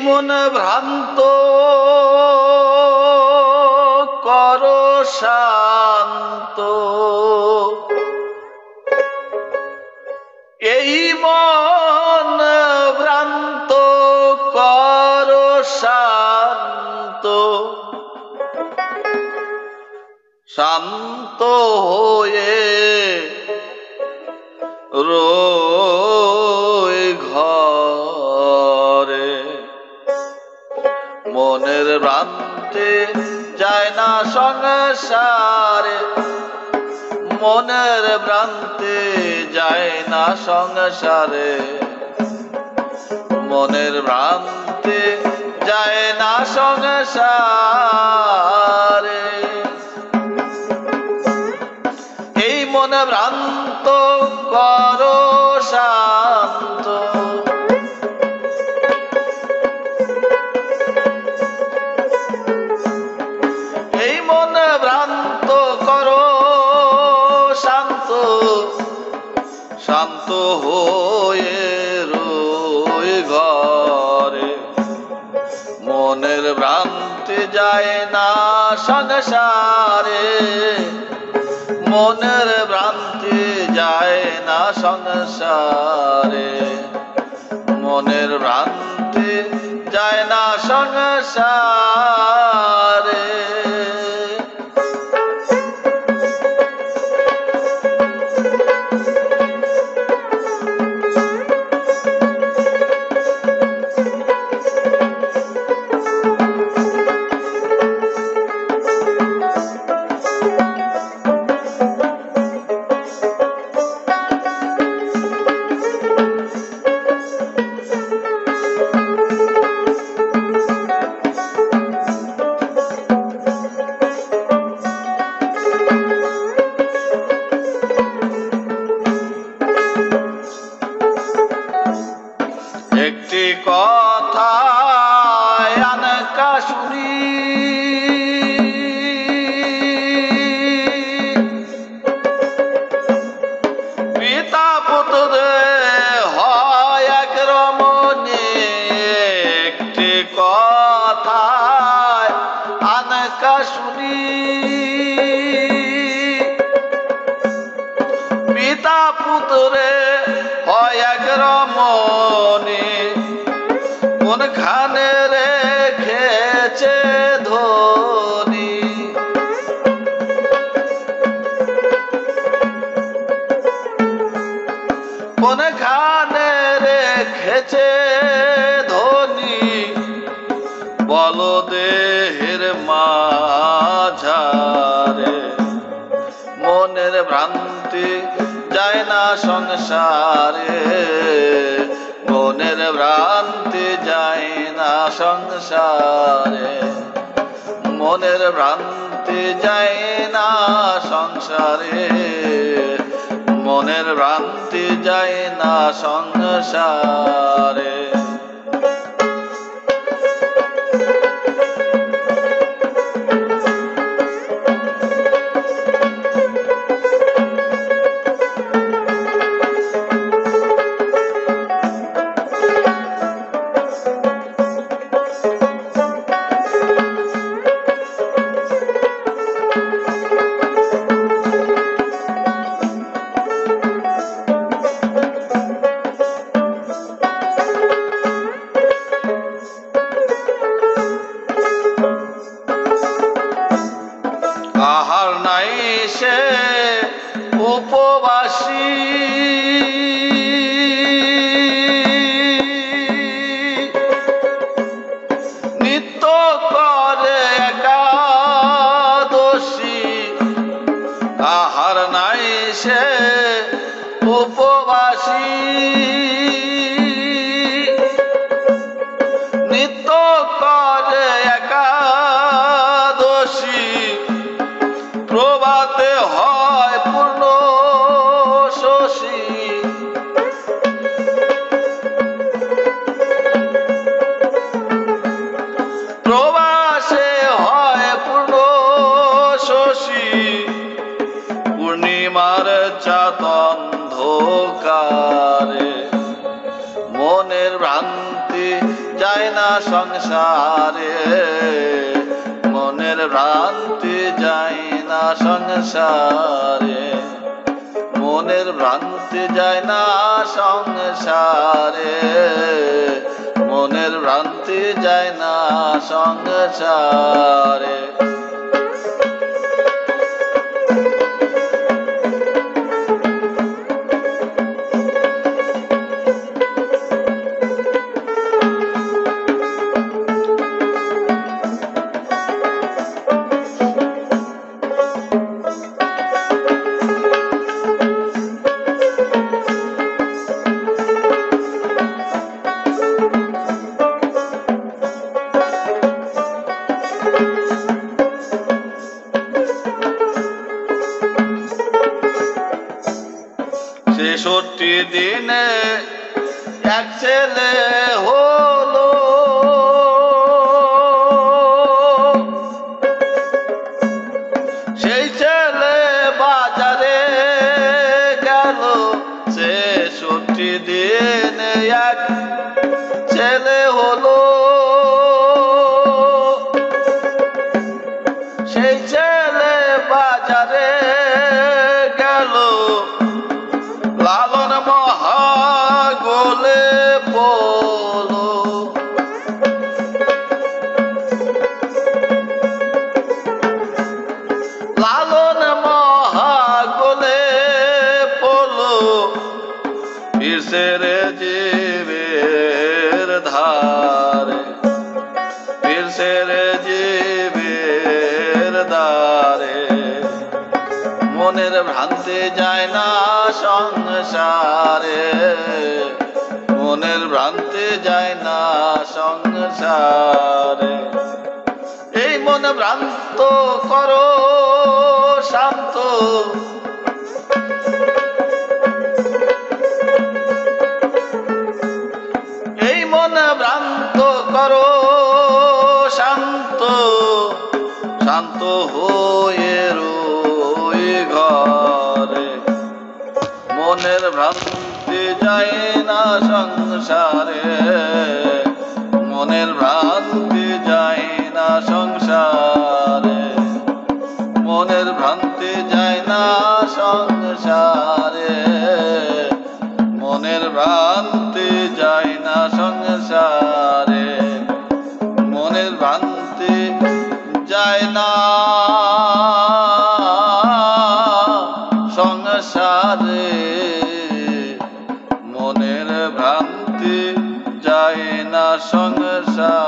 মন ভ্রান্ত কর শান্ত, এই মন ভ্রান্ত কর শান্ত, শান্ত হয়ে রোয় ঘরে। মনের ভ্রান্তি যায় না সংসারে, মনের ভ্রান্তি যায় না সংসারে, মনের ভ্রান্তি যায় না সংসারে। এই মন ভ্রান্ত করো শান্ত, এই মন ভ্রান্ত করো শান্ত, শান্ত হয়ে রোয় ঘরে। মনের ভ্রান্তি যায় না সংসারে, মনের ভ্রান্তি যায় না সংসারে, মনের ভ্রান্তি যায় না সংসারে। একটি কথা আনকা শুনি, পিতা পুত্রে হয় এক রমণী। একটি কথা আনকা শুনি, পিতা পুত্রে হয় এক রমণী। কোনখানে রেখেছে ধনী, কোনখানে রেখেছে ধনী। বলো দেহের মাঝারে, মনের ভ্রান্তি যায় না সংসারে, মনের ভ্রান্তি যায় না সংসারে, মনের ভ্রান্তি যায় না সংসারে, মনের ভ্রান্তি যায় না সংসারে। আহার নাই সে উপবাসী, নিত্য করে একাদশী। আহার নাই সে উপবাসী, নিত্য করে একাদশী। প্রভাতে হয় পূর্ণ শশী, প্রবাসে হয় পূর্ণ শশী। পূর্ণিমার চাঁদ অন্ধকারে, মনের ভ্রান্তি যায় না সংসারে, মনের ভ্রান্তি যায় না সংসারে, মনের ভ্রান্তি যায় না সংসারে, মনের ভ্রান্তি যায় না সংসারে। ছেষট্টি দিনে এক ছেলে হলো, সেই ছেলে বাজারে গেল। ৬৬ দিনে এক ছেলে হলো, সেই ছেলে বাজারে গেল। লালন মহাগোলে পলো, লালন মহাগোলে পলো। ফিরছে রে জীবের ধারে, ফিরছে রে জীবের দ্বারে, মনের ভ্রান্তি যায় না সংসারে, মনের ভ্রান্তি যায় না সংসারে। এই মন ভ্রান্ত করো শান্ত, এই মন ভ্রান্ত করো শান্ত, শান্ত হয়ে ঘরে। মনের ভ্রান্তি যায় না সংসারে, মনের ভ্রান্তি যায় না সংসারে, মনের ভ্রান্তি যায় না সংসারে, মনের ভ্রান্তি যায় না সংসারে, মনের ভ্রান্তি যায় না সংসারে, মনের ভ্রান্তি যায় না সংসারে।